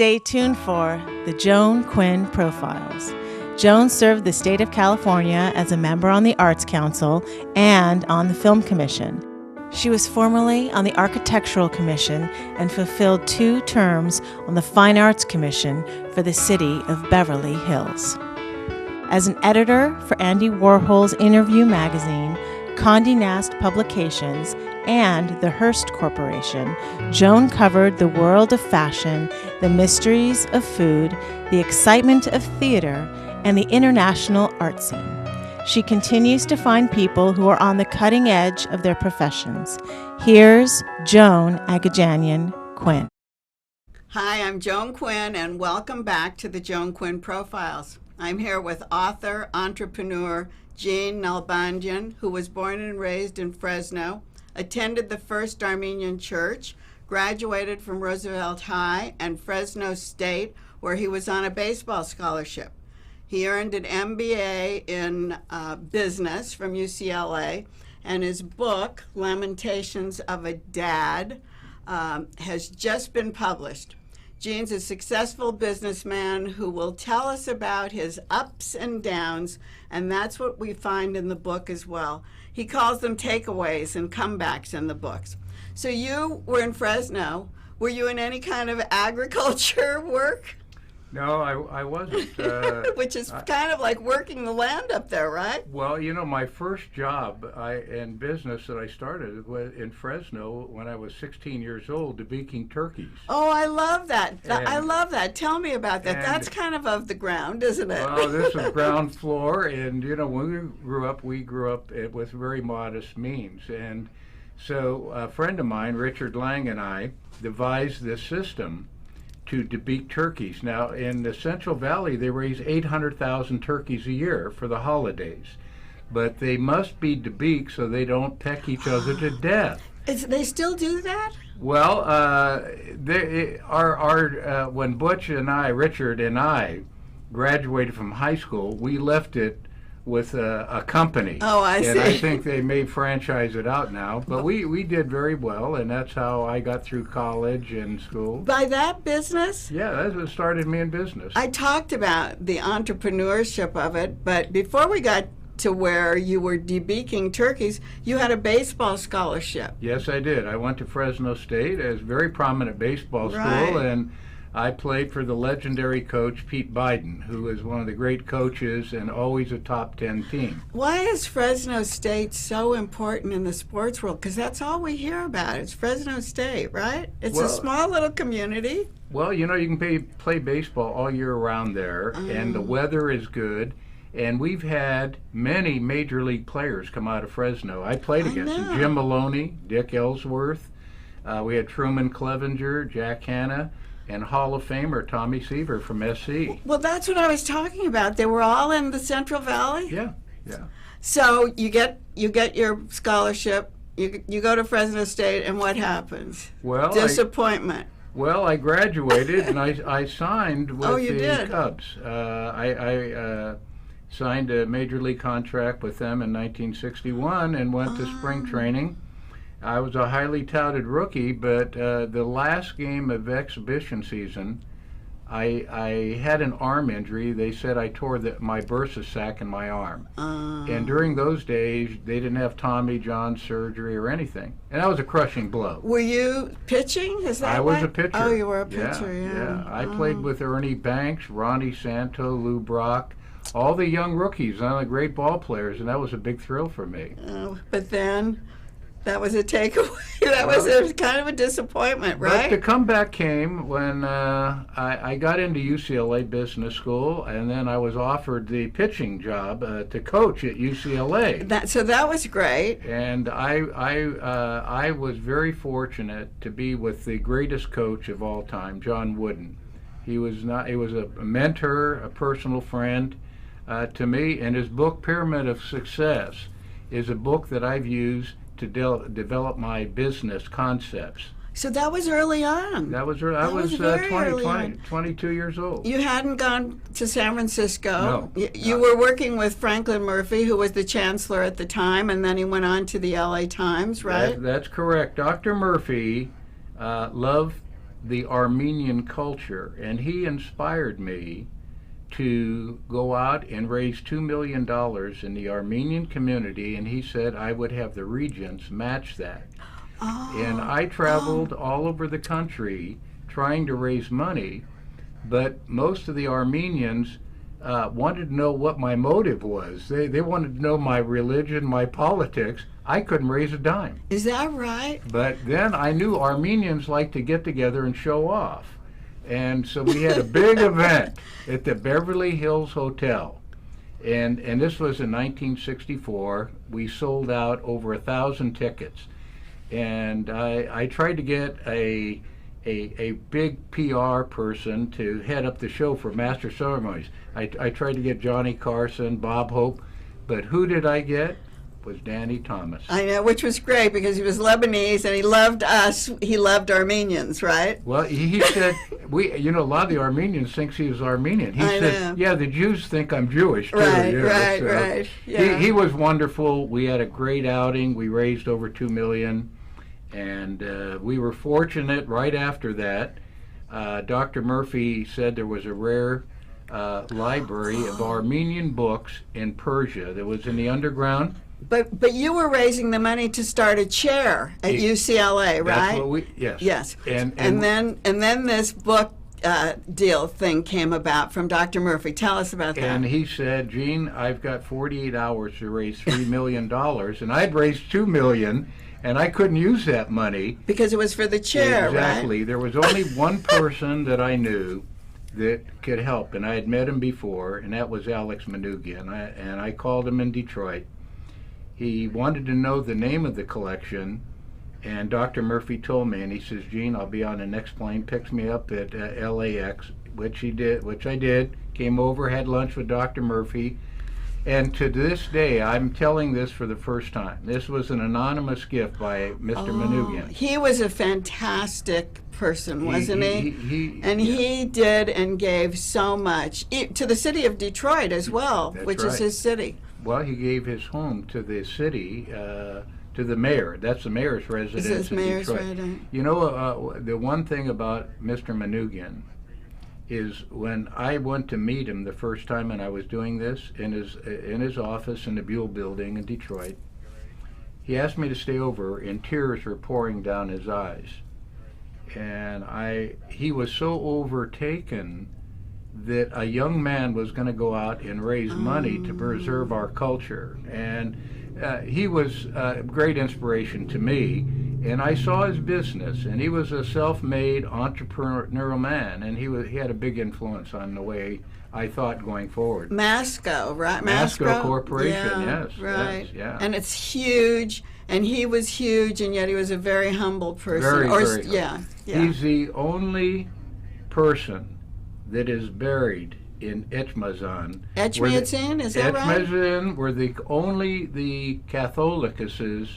Stay tuned for the Joan Quinn Profiles. Joan served the state of California as a member on the Arts Council and on the Film Commission. She was formerly on the Architectural Commission and fulfilled 2 terms on the Fine Arts Commission for the city of Beverly Hills. As an editor for Andy Warhol's Interview magazine, Condé Nast Publications, and the Hearst Corporation, Joan covered the world of fashion, the mysteries of food, the excitement of theater, and the international art scene. She continues to find people who are on the cutting edge of their professions. Here's Joan Quinn. Hi, I'm Joan Quinn, and welcome back to the Joan Quinn Profiles. I'm here with author, entrepreneur, Jean Nalbandian, who was born and raised in Fresno, attended the First Armenian Church, graduated from Roosevelt High and Fresno State, where he was on a baseball scholarship. He earned an MBA in business from UCLA, and his book, Lamentations of a Dad, has just been published. Gene's a successful businessman who will tell us about his ups and downs, and that's what we find in the book as well. He calls them takeaways and comebacks in the books. So you were in Fresno. Were you in any kind of agriculture work? No, I wasn't. Which is kind of like working the land up there, right? Well, you know, my first job in business that I started was in Fresno when I was 16 years old, debeaking turkeys. Oh, I love that. I love that. Tell me about that. That's kind of the ground, isn't it? Well, this was ground floor, and, you know, when we grew up with very modest means. And so a friend of mine, Richard Lang, and I devised this system to debeak turkeys. Now, in the Central Valley, they raise 800,000 turkeys a year for the holidays, but they must be debeaked so they don't peck each other to death. They still do that? Well, when Butch and I, Richard and I, graduated from high school, we left it with a company. Oh, I see. And I think they may franchise it out now. But we did very well, and that's how I got through college and school. By that business? Yeah, that's what started me in business. I talked about the entrepreneurship of it, but before we got to where you were debeaking turkeys, you had a baseball scholarship. Yes, I did. I went to Fresno State as a very prominent baseball school, and I played for the legendary coach Pete Biden, who is one of the great coaches and always a top 10 team. Why is Fresno State so important in the sports world? Because that's all we hear about. It's Fresno State, right? It's a small little community. Well, you know, you can play baseball all year round there, and the weather is good. And we've had many major league players come out of Fresno. I played against them. Jim Maloney, Dick Ellsworth. We had Truman Clevenger, Jack Hanna, and Hall of Famer Tommy Seaver from SC. Well, that's what I was talking about. They were all in the Central Valley? Yeah. So you get your scholarship, you go to Fresno State, and what happens? Well, disappointment. I graduated, and I signed with the Cubs. I signed a major league contract with them in 1961 and went to spring training. I was a highly touted rookie, but the last game of exhibition season, I had an arm injury. They said I tore my bursa sac in my arm. And during those days, they didn't have Tommy John surgery or anything. And that was a crushing blow. Were you pitching? Is that I was a pitcher. Oh, you were a pitcher, yeah. I played with Ernie Banks, Ronnie Santo, Lou Brock, all the young rookies, all the great ball players, and that was a big thrill for me. But then that was a takeaway. That was kind of a disappointment, right? But the comeback came when I got into UCLA Business School, and then I was offered the pitching job to coach at UCLA. So that was great. And I was very fortunate to be with the greatest coach of all time, John Wooden. He was a mentor, a personal friend to me, and his book Pyramid of Success is a book that I've used to develop my business concepts. So that was early on. I was 22 years old. You hadn't gone to San Francisco. No. You were working with Franklin Murphy, who was the chancellor at the time, and then he went on to the LA Times, right? That's correct. Dr. Murphy loved the Armenian culture, and he inspired me to go out and raise $2 million in the Armenian community, and he said I would have the regents match that. And I traveled all over the country trying to raise money, but most of the Armenians wanted to know what my motive was. They wanted to know my religion, my politics. I couldn't raise a dime. Is that right? But then I knew Armenians like to get together and show off. And so we had a big event at the Beverly Hills Hotel. And this was in 1964. We sold out over 1,000 tickets. And I tried to get a big PR person to head up the show for Master Ceremonies. I tried to get Johnny Carson, Bob Hope, but who did I get? Was Danny Thomas. I know, which was great because he was Lebanese and he loved us. He loved Armenians, right? Well, he said, a lot of the Armenians think he was Armenian. He said, yeah, the Jews think I'm Jewish too. Right, yeah, right. Yeah. He was wonderful. We had a great outing. We raised over $2 million. And we were fortunate right after that. Dr. Murphy said there was a rare library of Armenian books in Persia that was in the underground. But you were raising the money to start a chair at UCLA, right? That's what yes. Yes. And then this book deal thing came about from Dr. Murphy. Tell us about that. And he said, Gene, I've got 48 hours to raise $3 million, and I'd raised $2 million. And I couldn't use that money. Because it was for the chair, exactly. Right? There was only one person that I knew that could help, and I had met him before, and that was Alex Manoogian. And I called him in Detroit. He wanted to know the name of the collection, and Dr. Murphy told me, and he says, Gene, I'll be on the next plane, picks me up at LAX, which I did, came over, had lunch with Dr. Murphy. And to this day, I'm telling this for the first time. This was an anonymous gift by Mr. Manoogian. He was a fantastic person, wasn't he? He did and gave so much to the city of Detroit as well, which is his city. Well, he gave his home to the city, to the mayor. That's the mayor's residence in Detroit. You know, the one thing about Mr. Manoogian is when I went to meet him the first time, and I was doing this in his office in the Buell Building in Detroit, he asked me to stay over, and tears were pouring down his eyes. And he was so overtaken that a young man was going to go out and raise money to preserve our culture. And he was a great inspiration to me. And I saw his business, and he was a self-made entrepreneurial man, and he had a big influence on the way I thought going forward. Masco, right? Masco Corporation, yes. Right. Yes, yeah. And it's huge, and he was huge, and yet he was a very humble person. Very humble. Yeah. He's the only person that is buried in Etchmazan. Etchmazan, is that right? Etchmazan, where the Catholicuses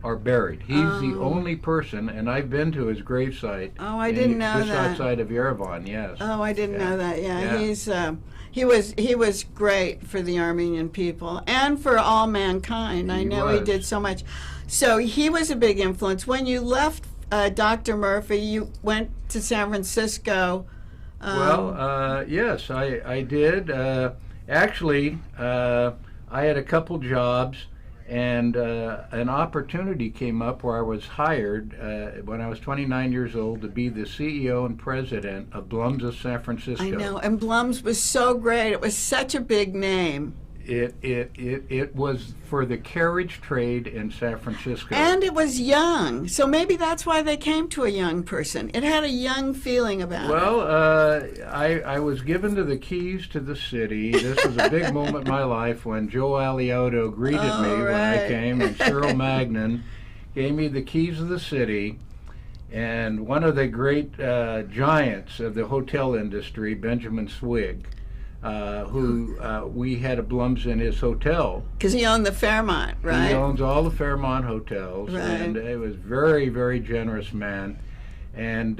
are buried. He's the only person, and I've been to his gravesite. Oh, I didn't know just that. Just outside of Yerevan, yes. Oh, I didn't know that. Yeah. He was great for the Armenian people and for all mankind. I know he did so much. So he was a big influence. When you left Dr. Murphy, you went to San Francisco. Yes, I did. Actually, I had a couple jobs. And an opportunity came up where I was hired when I was 29 years old to be the CEO and president of Blums of San Francisco. I know, and Blums was so great. It was such a big name. It was for the carriage trade in San Francisco. And it was young, so maybe that's why they came to a young person. It had a young feeling about it. Well, I was given to the keys to the city. This was a big moment in my life when Joe Alioto greeted me when I came, and Cyril Magnan gave me the keys of the city. And one of the great giants of the hotel industry, Benjamin Swig, who we had a Blums in his hotel. Because he owned the Fairmont, right? He owns all the Fairmont hotels, right. And it was very, very generous man. And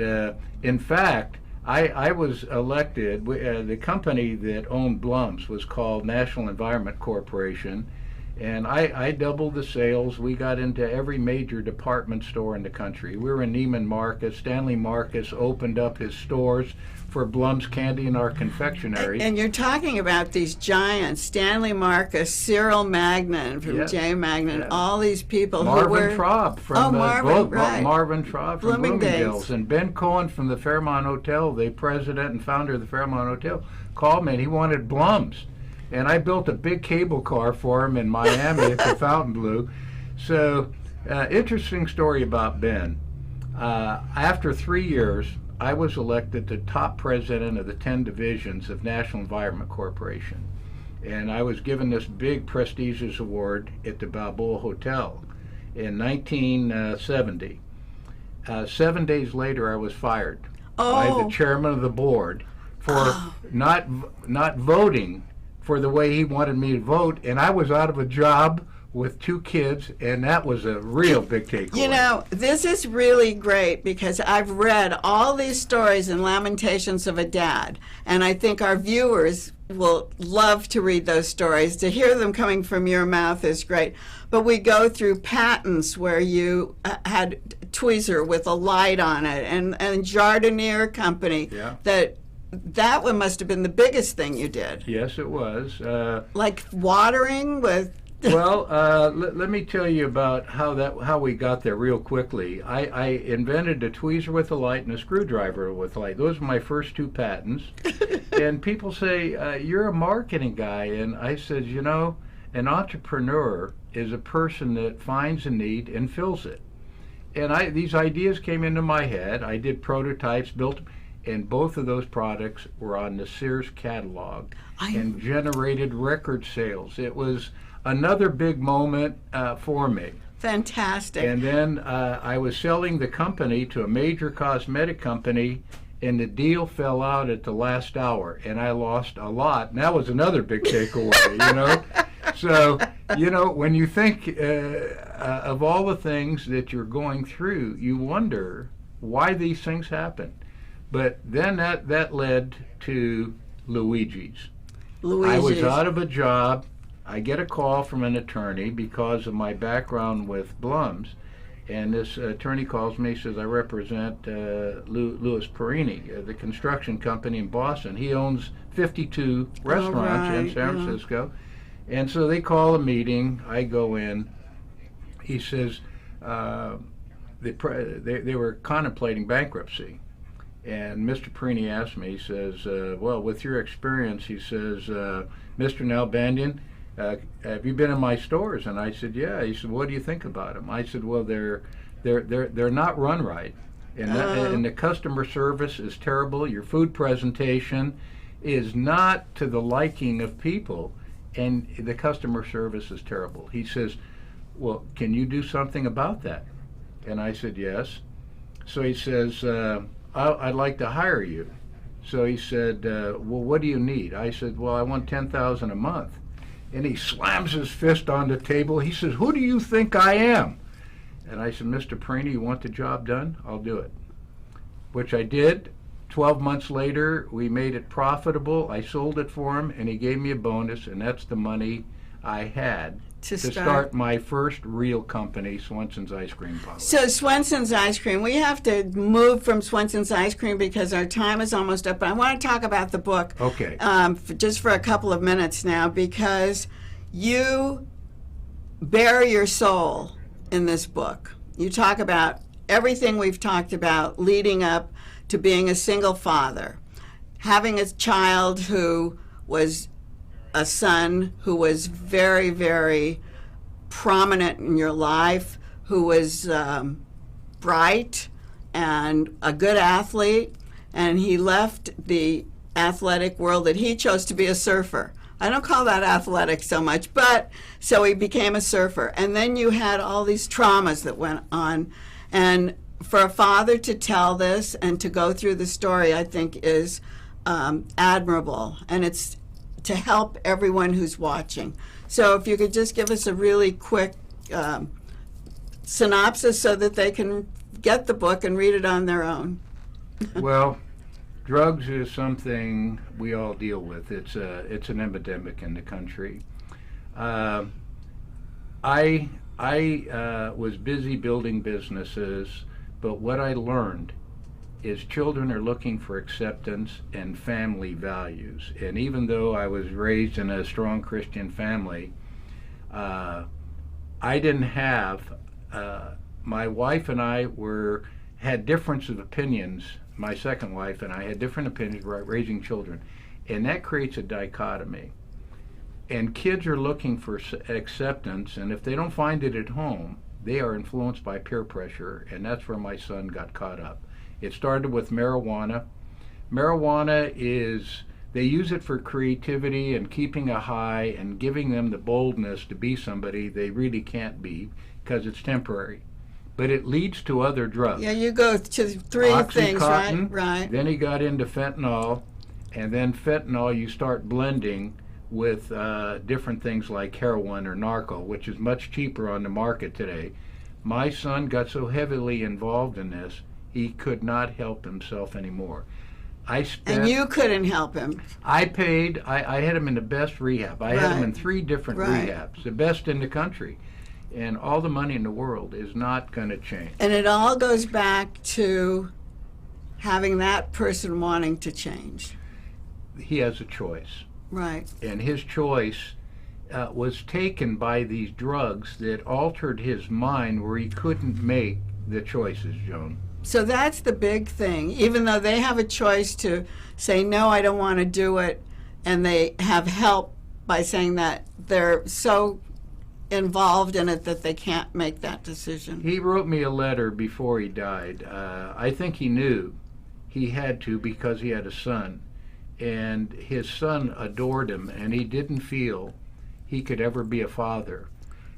in fact, I was elected. The company that owned Blums was called National Environment Corporation, And I doubled the sales. We got into every major department store in the country. We were in Neiman Marcus. Stanley Marcus opened up his stores for Blum's Candy and our confectionery. And you're talking about these giants, Stanley Marcus, Cyril Magnan from J. Magnan, all these people Marvin who were... Traub from Marvin Traub from Bloomingdale's. And Ben Cohen from the Fairmont Hotel, the president and founder of the Fairmont Hotel, called me and he wanted Blum's. And I built a big cable car for him in Miami at the Fontainebleau. So, interesting story about Ben. After 3 years, I was elected the top president of the 10 divisions of National Environment Corporation. And I was given this big prestigious award at the Balboa Hotel in 1970. 7 days later, I was fired by the chairman of the board for not voting for the way he wanted me to vote, and I was out of a job with 2 kids, and that was a real big takeaway. You know, this is really great because I've read all these stories in Lamentations of a Dad, and I think our viewers will love to read those stories. To hear them coming from your mouth is great. But we go through patents where you had tweezer with a light on it, and Jardinier Company that one must have been the biggest thing you did. Yes, it was. Like watering with... Well, let me tell you about how we got there real quickly. I invented a tweezer with a light and a screwdriver with a light. Those were my first 2 patents. And people say, you're a marketing guy. And I said, you know, an entrepreneur is a person that finds a need and fills it. And these ideas came into my head. I did prototypes, built... And both of those products were on the Sears catalog and generated record sales. It was another big moment for me. Fantastic. And then I was selling the company to a major cosmetic company, and the deal fell out at the last hour, and I lost a lot. And that was another big takeaway, you know. So, you know, when you think of all the things that you're going through, you wonder why these things happen. But then that led to Luigi's. I was out of a job. I get a call from an attorney because of my background with Blum's. And this attorney calls me, says, I represent Louis Perini, the construction company in Boston. He owns 52 restaurants in San Francisco. And so they call a meeting. I go in. He says they were contemplating bankruptcy. And Mr. Perini asked me, he says, well, with your experience, he says, Mr. Nalbandian, have you been in my stores? And I said, yeah. He said, what do you think about them? I said, well, they're not run right. And the customer service is terrible. Your food presentation is not to the liking of people, and the customer service is terrible. He says, well, can you do something about that? And I said, yes. So he says, I'd like to hire you. So he said, well, what do you need? I said, well, I want $10,000 a month. And he slams his fist on the table. He says, who do you think I am? And I said, Mr. Perini, you want the job done? I'll do it. Which I did. 12 months later, we made it profitable. I sold it for him, and he gave me a bonus, and that's the money I had to start my first real company, Swenson's Ice Cream Parlor. So Swenson's Ice Cream, we have to move from Swenson's Ice Cream because our time is almost up. But I want to talk about the book just for a couple of minutes now, because you bare your soul in this book. You talk about everything we've talked about leading up to being a single father, having a child who was a son who was very, very prominent in your life, who was bright and a good athlete, and he left the athletic world that he chose to be a surfer. I don't call that athletic so much, but so he became a surfer. And then you had all these traumas that went on. And for a father to tell this and to go through the story, I think is admirable. And it's to help everyone who's watching. So if you could just give us a really quick synopsis so that they can get the book and read it on their own. Well, drugs is something we all deal with. It's an epidemic in the country. I was busy building businesses, but what I learned is children are looking for acceptance and family values. And even though I was raised in a strong Christian family, I didn't have, my wife and I had difference of opinions. My second wife and I had different opinions about raising children. And that creates a dichotomy. And kids are looking for acceptance, and if they don't find it at home, they are influenced by peer pressure, and that's where my son got caught up. It started with marijuana. Marijuana they use it for creativity and keeping a high and giving them the boldness to be somebody they really can't be because it's temporary. But it leads to other drugs. Yeah, you go to three things, right? Right. Then he got into fentanyl, and then fentanyl you start blending with different things like heroin or narco, which is much cheaper on the market today. My son got so heavily involved in this, he could not help himself anymore. And you couldn't help him. I paid, I had him in the best rehab. I had him in 3 different rehabs, the best in the country. And all the money in the world is not going to change. And it all goes back to having that person wanting to change. He has a choice. Right. And his choice was taken by these drugs that altered his mind where he couldn't make the choices, Joan. So that's the big thing. Even though they have a choice to say, no, I don't want to do it, and they have help by saying that they're so involved in it that they can't make that decision. He wrote me a letter before he died. I think he knew he had to because he had a son. And his son adored him, and he didn't feel he could ever be a father.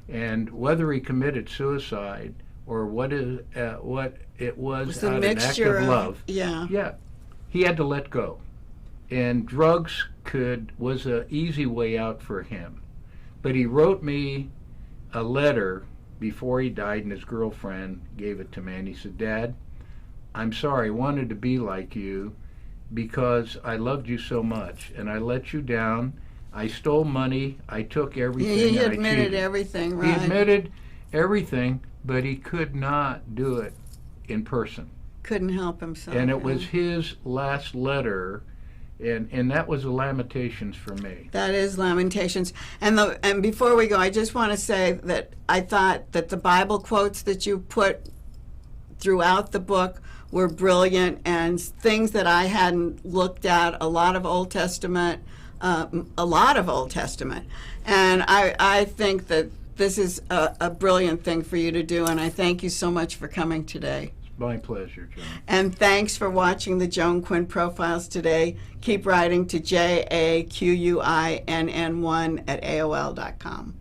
And whether he committed suicide or what it was out of an act of love, yeah, he had to let go. And drugs was an easy way out for him. But he wrote me a letter before he died, and his girlfriend gave it to me, and he said, Dad, I'm sorry, I wanted to be like you, because I loved you so much, and I let you down. I stole money. I took everything. He admitted everything, right? He admitted everything, but he could not do it in person. Couldn't help himself. And it was his last letter, and that was a Lamentations for me. That is Lamentations. And before we go, I just want to say that I thought that the Bible quotes that you put throughout the book were brilliant, and things that I hadn't looked at, a lot of Old Testament. And I think that this is a brilliant thing for you to do, and I thank you so much for coming today. It's my pleasure, Joan. And thanks for watching the Joan Quinn Profiles today. Keep writing to JAQUINN1@AOL.com.